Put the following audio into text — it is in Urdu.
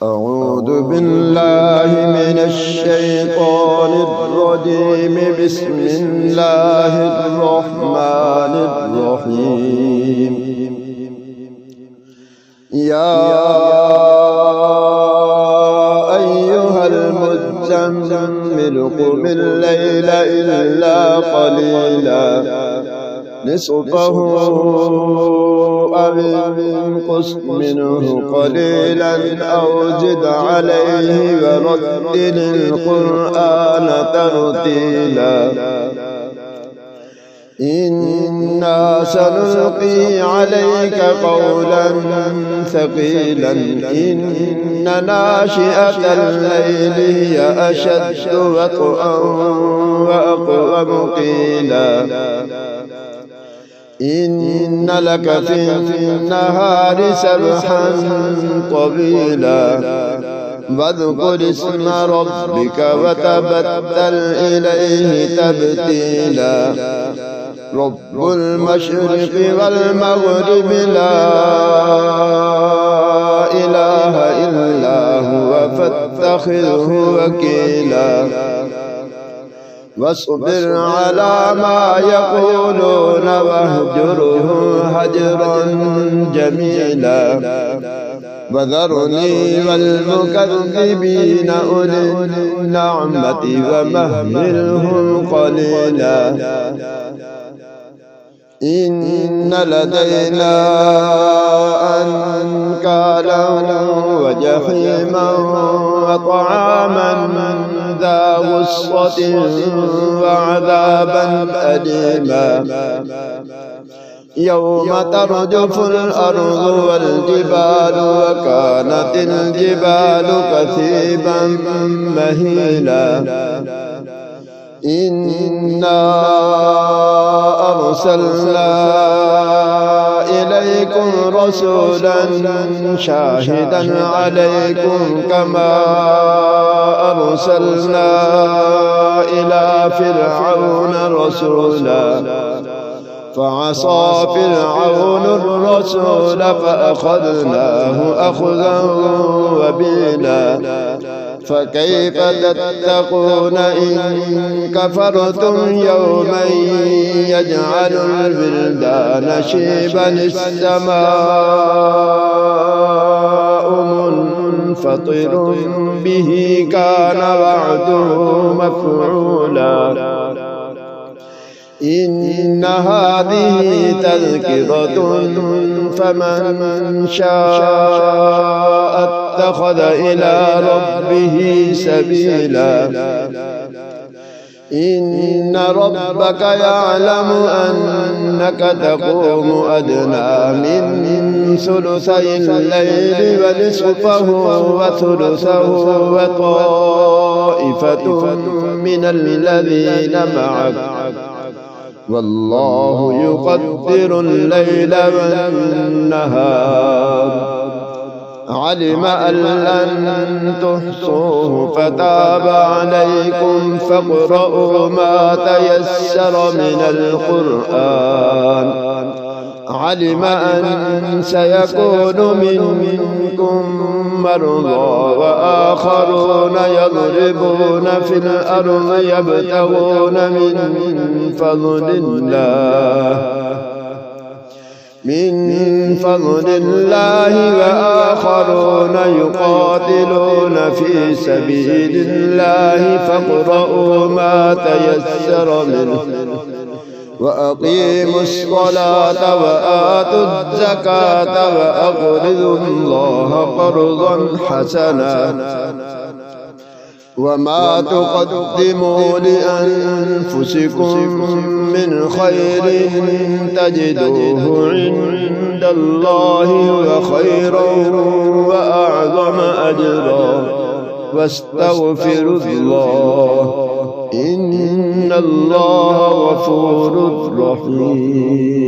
أعوذ بالله من الشيطان الرجيم. بسم الله الرحمن الرحيم. يا أيها المزمل قم الليل إلا قليلا نصفه أو انقص منه قليلا أو زد عليه ورتل القرآن ترتيلا. إنا سنلقي عليك قولا ثقيلا إن ناشئة الليل هي أشد وطئا وأقوم قيلا. إن لك في النهار سبحا طويلا واذكر اسم ربك وتبتل إليه تبتيلا. رب المشرق والمغرب لا إله إلا هو فاتخذه وكيلا. واصبر على ما يقولون واهجرهم هجرا جميلا. وذرني والمكذبين أولي النعمة ومهلهم قليلا. إن لدينا أنكالا وجحيما وطعاما ذا غصة وعذابا أليما. يوم ترجف الأرض والجبال وكانت الجبال كثيبا مهيلا. إنا أرسلنا إليكم رسولا شاهدا عليكم كما أرسلنا إلى فرعون رسولا. فعصى فرعون الرسول فأخذناه أخذا وبيلا. فكيف تتقون إن كفرتم يوما يجعل الولدان شيبا السماء منفطر به كان وعده مفعولا. إن هذه تذكرة فمن شاء اتخذ إلى ربه سبيلا. إن ربك يعلم أنك تقوم أدنى من ثلثي الليل ونصفه وثلثه وطائفة من الذين معك والله يقدر الليل والنهار. علم أن لن تحصوه فتاب عليكم فاقرؤوا ما تيسر من القرآن. علم أن سيكون منكم مرضى وآخرون يضربون في الأرض يبتغون من فضل الله وآخرون يقاتلون في سبيل الله فاقرؤوا ما تيسر منه وأقيموا الصلاة وآتوا الزكاة وأقرضوا الله قرضا حسنا. وما تقدموا لأنفسكم من خير تجدوه عند الله وخيرا وأعظم أجرا. واستغفروا الله إن الله غفور رحيم.